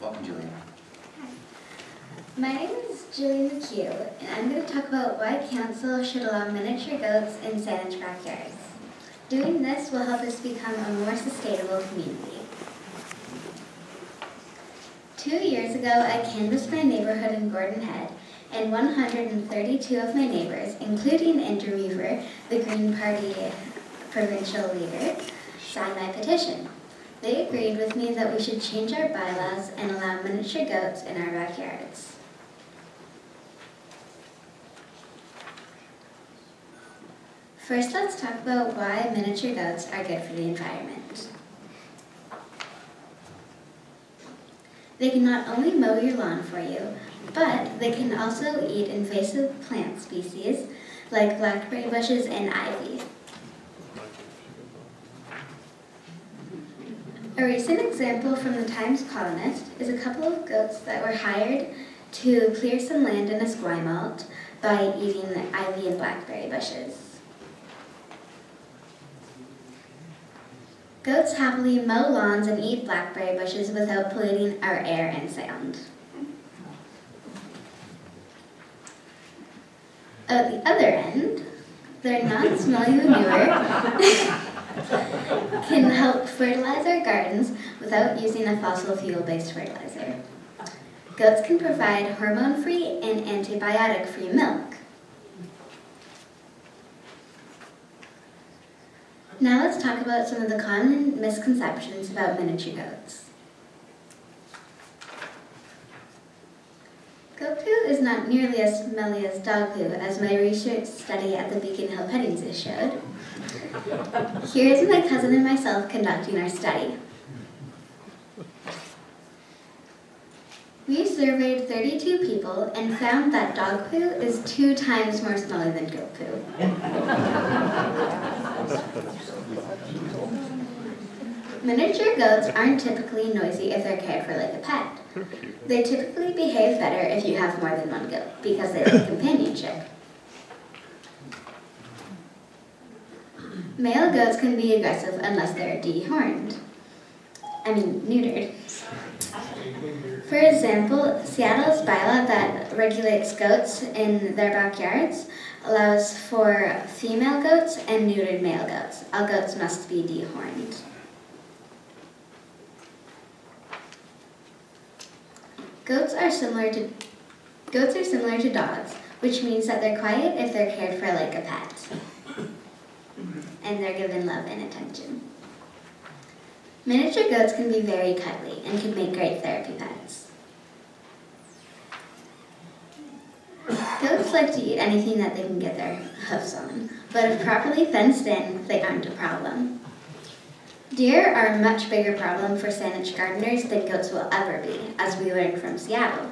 Welcome, JIllian. Hi. My name is JIllian McCue, and I'm going to talk about why council should allow miniature goats in Saanich backyards. Doing this will help us become a more sustainable community. 2 years ago, I canvassed my neighborhood in Gordon Head, and 132 of my neighbors, including Interweaver, the Green Party provincial leader, signed my petition. They agreed with me that we should change our bylaws and allow miniature goats in our backyards. First, let's talk about why miniature goats are good for the environment. They can not only mow your lawn for you, but they can also eat invasive plant species like blackberry bushes and ivy. A recent example from the Times Colonist is a couple of goats that were hired to clear some land in Esquimalt by eating the ivy and blackberry bushes. Goats happily mow lawns and eat blackberry bushes without polluting our air and sound. At the other end, their non-smelly manure can help fertilize our gardens without using a fossil fuel-based fertilizer. Goats can provide hormone-free and antibiotic-free milk. Now let's talk about some of the common misconceptions about miniature goats. Goat poo is not nearly as smelly as dog poo, as my research study at the Beacon Hill Petting Zoo showed. Here's my cousin and myself conducting our study. We surveyed 32 people and found that dog poo is 2 times more smelly than goat poo. Miniature goats aren't typically noisy if they're cared for like a pet. They typically behave better if you have more than one goat because they like companionship. Male goats can be aggressive unless they're neutered. For example, Seattle's bylaw that regulates goats in their backyards allows for female goats and neutered male goats. All goats must be dehorned. Goats are similar to dogs, which means that they're quiet if they're cared for like a pet, and they're given love and attention. Miniature goats can be very cuddly and can make great therapy pets. Goats like to eat anything that they can get their hoofs on, but if properly fenced in, they aren't a problem. Deer are a much bigger problem for Saanich gardeners than goats will ever be, as we learned from Seattle.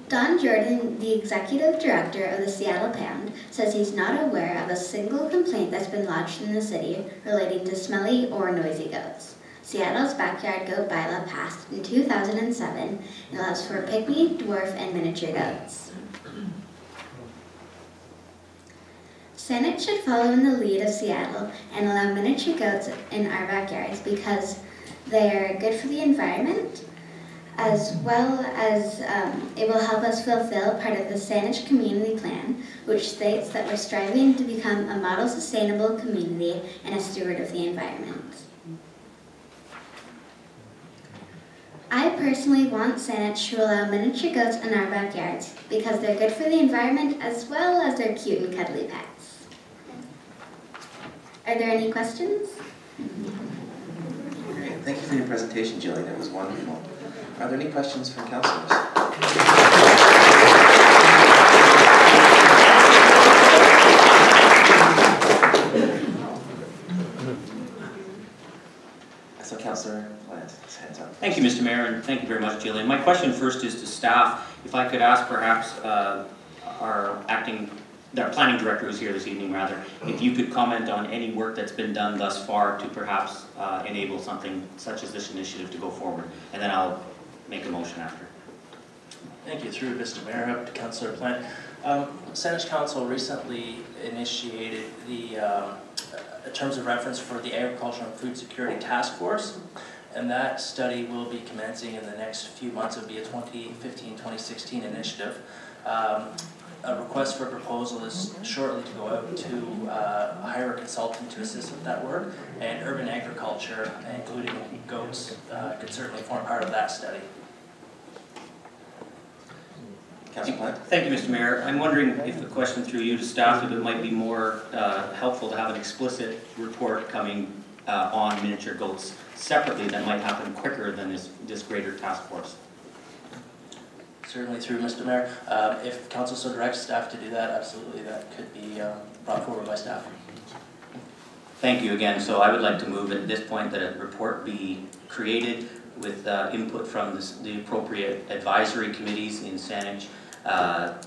Don Jordan, the executive director of the Seattle Pound, says he's not aware of a single complaint that's been lodged in the city relating to smelly or noisy goats. Seattle's backyard goat bylaw passed in 2007 and allows for pygmy, dwarf, and miniature goats. Saanich should follow in the lead of Seattle and allow miniature goats in our backyards because they are good for the environment, as well as it will help us fulfill part of the Saanich Community Plan, which states that we're striving to become a model sustainable community and a steward of the environment. I personally want Saanich to allow miniature goats in our backyards because they're good for the environment as well as they're cute and cuddly pets. Are there any questions? Great. Thank you for your presentation, JIllian. It was wonderful. Are there any questions from councillors? I saw Councillor Lance' hands up. Thank you, Mr. Mayor, and thank you very much, JIllian. My question first is to staff. If I could ask perhaps our planning director who's here this evening, if you could comment on any work that's been done thus far to perhaps enable something such as this initiative to go forward, and then I'll make a motion after. Thank you. Through Mr. Mayor, up to Councillor Plant. Saanich Council recently initiated the terms of reference for the Agricultural and Food Security Task Force. And that study will be commencing in the next few months. It will be a 2015-2016 initiative. A request for proposal is shortly to go out to hire a consultant to assist with that work, and urban agriculture, including goats, could certainly form part of that study. Councillor Plant? Thank you, Mr. Mayor. I'm wondering if the question through you to staff, if it might be more helpful to have an explicit report coming on miniature goats separately that might happen quicker than this greater task force. Certainly through Mr. Mayor. If council so directs staff to do that, absolutely that could be brought forward by staff. Thank you again. So I would like to move at this point that a report be created with input from the appropriate advisory committees in Saanich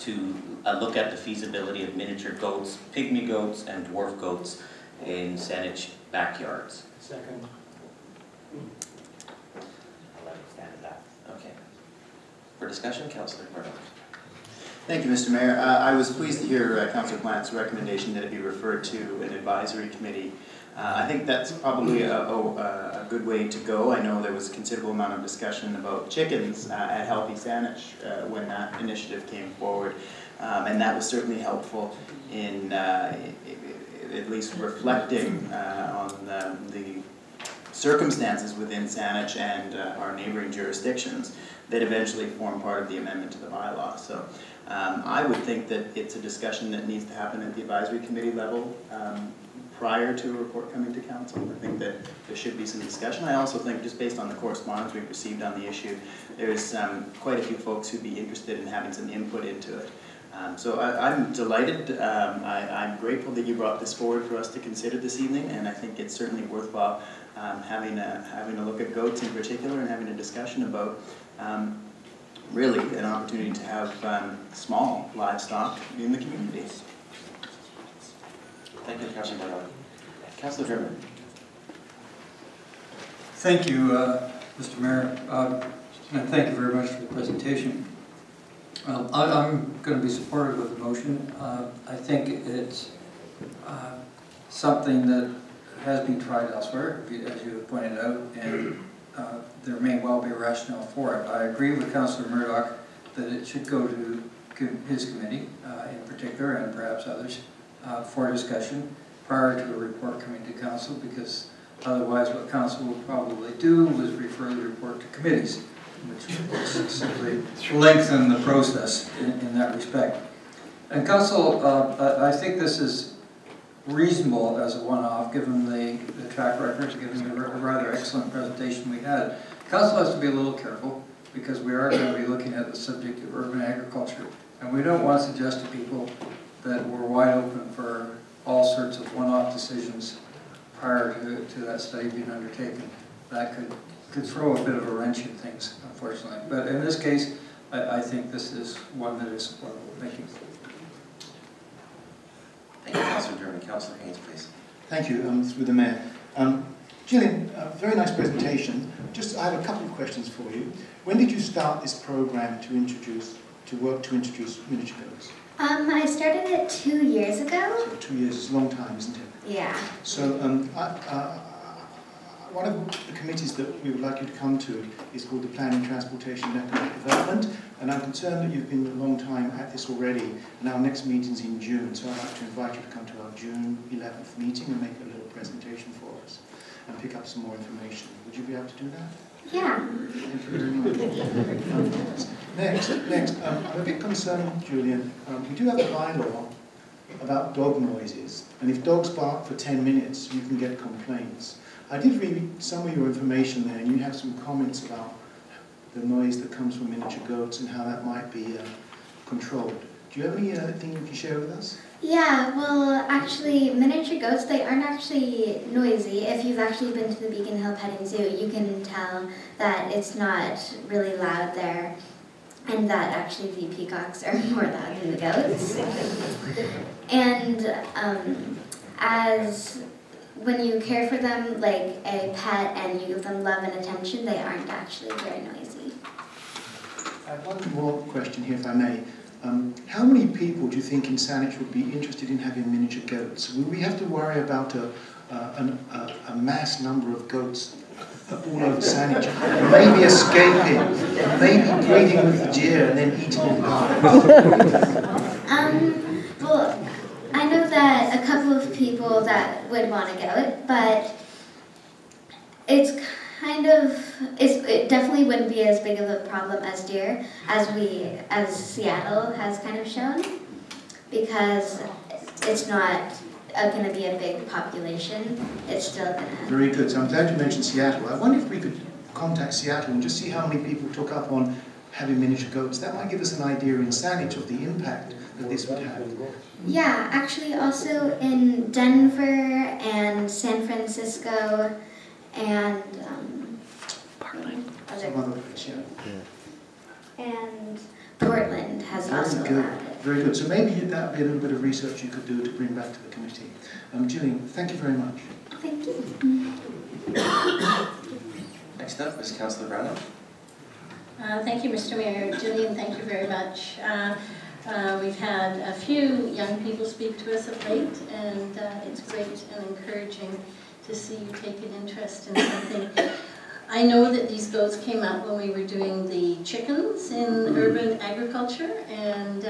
to look at the feasibility of miniature goats, pygmy goats, and dwarf goats in Saanich backyards. Second. I'll let it stand at that. Okay. For discussion, Councillor Murdoch. Thank you, Mr. Mayor. I was pleased to hear Councillor Plant's recommendation that it be referred to an advisory committee. I think that's probably a good way to go. I know there was a considerable amount of discussion about chickens at Healthy Saanich when that initiative came forward, and that was certainly helpful in at least reflecting on the circumstances within Saanich and our neighboring jurisdictions that eventually form part of the amendment to the bylaw. So I would think that it's a discussion that needs to happen at the advisory committee level prior to a report coming to council. I think that there should be some discussion. I also think, just based on the correspondence we've received on the issue, there's quite a few folks who'd be interested in having some input into it. So I'm delighted. I'm grateful that you brought this forward for us to consider this evening, and I think it's certainly worthwhile having a look at goats in particular and having a discussion about really an opportunity to have small livestock in the community. Thank you, Councillor Murdoch. Councillor German. Thank you, Mr. Mayor, and thank you very much for the presentation. I'm going to be supportive of the motion. I think it's something that has been tried elsewhere, as you pointed out, and there may well be a rationale for it. I agree with Councillor Murdoch that it should go to his committee in particular, and perhaps others, for discussion prior to a report coming to council, because otherwise what council will probably do is refer the report to committees, which will simply lengthen the process in that respect. And council, I think this is reasonable as a one-off, given the track record, given the rather excellent presentation we had. Council has to be a little careful, because we are going to be looking at the subject of urban agriculture, and we don't want to suggest to people that we're wide open for all sorts of one-off decisions prior to that study being undertaken. That could throw a bit of a wrench in things, unfortunately. But in this case, I think this is one that is supportable. Thank you. Thank you, Councillor German. Councillor Haynes, please. Thank you, through the Mayor. JIllian, very nice presentation. I have a couple of questions for you. When did you start this program to work to introduce miniature goats? I started it 2 years ago. So 2 years is a long time, isn't it? Yeah. So one of the committees that we would like you to come to is called the Planning, Transportation and Economic Development, and I'm concerned that you've been a long time at this already, and our next meeting's in June, so I'd like to invite you to come to our June 11th meeting and make a little presentation for us and pick up some more information. Would you be able to do that? Yeah. Thank you very much. Next, I'm a bit concerned, JIllian. We do have a bylaw about dog noises, and if dogs bark for 10 minutes, you can get complaints. I did read some of your information there, and you have some comments about the noise that comes from miniature goats and how that might be controlled. Do you have anything you can share with us? Yeah, well, actually, miniature goats, they aren't actually noisy. If you've actually been to the Beacon Hill Petting Zoo, you can tell that it's not really loud there, and that actually the peacocks are more loud than the goats. And when you care for them like a pet and you give them love and attention, they aren't actually very noisy. I have one more question here, if I may. How many people do you think in Saanich would be interested in having miniature goats? Will we have to worry about a mass number of goats all over Saanich, maybe escaping, maybe breeding with the deer and then eating it alive? Well, I know that a couple of people that would want to go, but it's kind of, it definitely wouldn't be as big of a problem as deer as Seattle has kind of shown, because it's not going to be a big population. It's still going to... Very good. So I'm glad you mentioned Seattle. I wonder if we could contact Seattle and just see how many people took up on having miniature goats. That might give us an idea in Saanich of the impact that this would have. Yeah, actually also in Denver and San Francisco and Some other place, yeah. and Portland has also Very good. allowed it. Very good. So maybe that would be a little bit of research you could do to bring back to the committee. JIllian, thank you very much. Thank you. Next up is Councillor Brownell. Thank you, Mr. Mayor. JIllian, thank you very much. We've had a few young people speak to us of late, and it's great and encouraging to see you take an interest in something. I know that these goats came up when we were doing the chickens in urban agriculture, and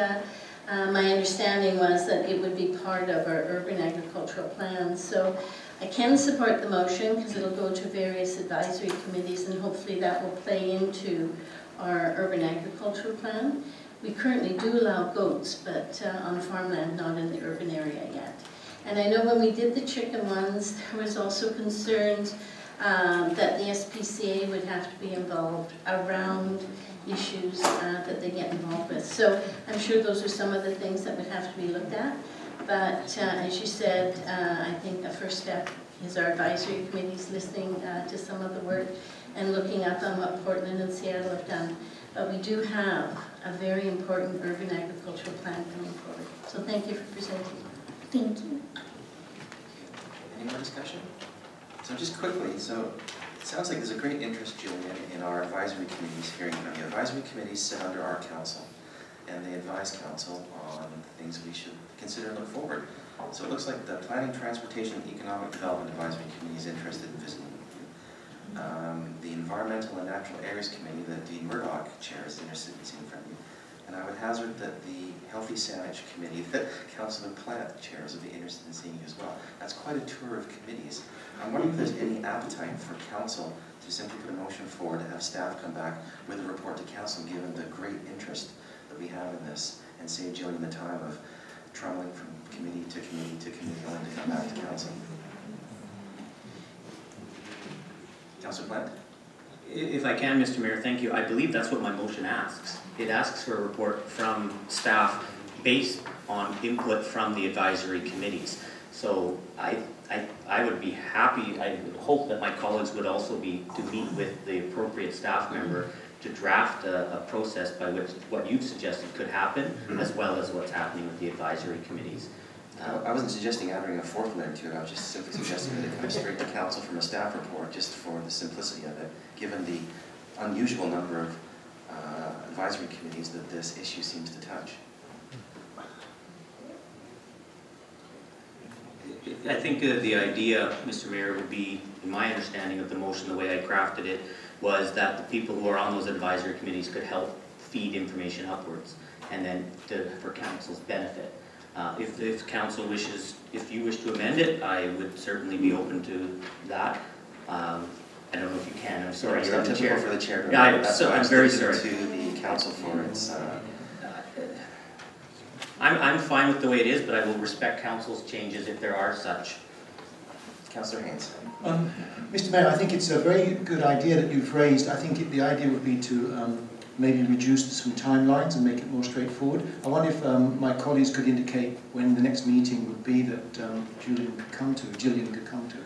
my understanding was that it would be part of our urban agricultural plan. So I can support the motion because it'll go to various advisory committees, and hopefully that will play into our urban agricultural plan. We currently do allow goats, but on farmland, not in the urban area yet. And I know when we did the chicken ones, there was also concerns that the SPCA would have to be involved around issues that they get involved with. So I'm sure those are some of the things that would have to be looked at. But as you said, I think a first step is our advisory committees listening to some of the work and looking up on what Portland and Seattle have done. But we do have a very important urban agricultural plan coming forward. So thank you for presenting. Thank you. Any more discussion? So just quickly, so it sounds like there's a great interest, JIllian, in our advisory committees hearing from you. Advisory committees sit under our council, and they advise council on things we should consider and look forward. So it looks like the Planning, Transportation, and Economic Development Advisory Committee is interested in visiting with you. The Environmental and Natural Areas Committee that Dean Murdoch chairs is interested in seeing from you. And I would hazard that the Healthy Saanich Committee that Councillor Plant chairs would be interested in seeing you as well. That's quite a tour of committees. I'm wondering if there's any appetite for council to simply put a motion forward to have staff come back with a report to council, given the great interest that we have in this, and save JIllian the time of traveling from committee to committee to committee only to come back to council. Councillor Plant? If I can, Mr. Mayor, thank you. I believe that's what my motion asks. It asks for a report from staff based on input from the advisory committees. So I would be happy, I would hope that my colleagues would also be to meet with the appropriate staff member to draft a process by which what you've suggested could happen, as well as what's happening with the advisory committees. I wasn't suggesting adding a fourth layer to it. I was just simply suggesting that it comes straight to council from a staff report, just for the simplicity of it, given the unusual number of advisory committees that this issue seems to touch. I think the idea, Mr. Mayor, would be, in my understanding of the motion, the way I crafted it, was that the people who are on those advisory committees could help feed information upwards, and then for council's benefit. If council wishes, if you wish to amend it, I would certainly be open to that. I don't know if you can. I'm sorry. It's not typical for the chair to I'm very sorry. To the council for its. I'm fine with the way it is, but I will respect council's changes if there are such. Councillor Haynes. Mr. Mayor, I think it's a very good idea that you've raised. I think the idea would be to maybe reduce some timelines and make it more straightforward. I wonder if my colleagues could indicate when the next meeting would be that JIllian could come to.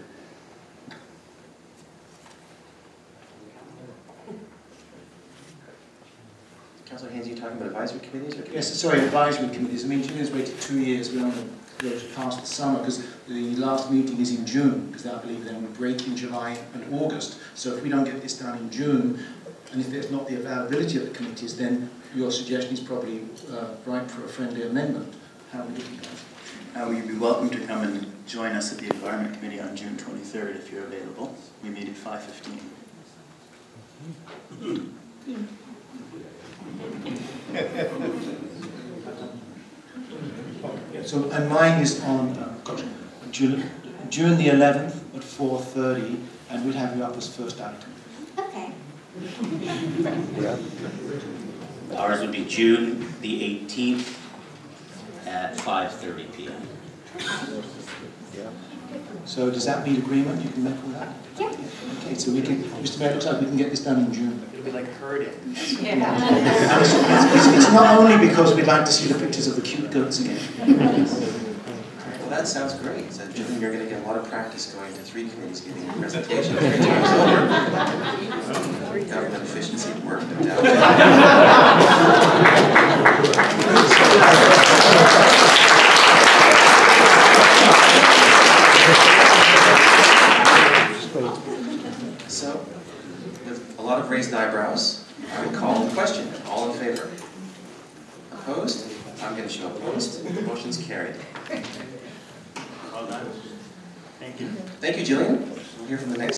Councillor Haynes, are you talking about advisory committees? Or Yes, sorry, advisory committees. I mean, JIllian's waited 2 years. We're on the road past the summer because the last meeting is in June, because I believe then we break in July and August. So if we don't get this done in June, and if there's not the availability of the committees, then your suggestion is probably right for a friendly amendment. How are we looking at You'd be welcome to come and join us at the Environment Committee on June 23rd if you're available. We meet at 5:15. So, and mine is on June the 11th at 4:30, and we'll have you up as first item. Okay. Ours would be June the 18th at 5:30 p.m. So does that meet agreement? You can make with that? Yeah. Okay, so we can, Mr. Mayor, it looks like we can get this done in June. It'll be like herding. And it's not only because we'd like to see the pictures of the cute goats again. Well, that sounds great. So, Julian, you're going to get a lot of practice going to 3 committees giving presentations 3 times over. Government efficiency work, no doubt. So, with a lot of raised eyebrows, I would call the question. All in favor? Opposed? I'm going to show opposed. The motion's carried. Well done. Thank you. Thank you, Jillian. We'll hear from the next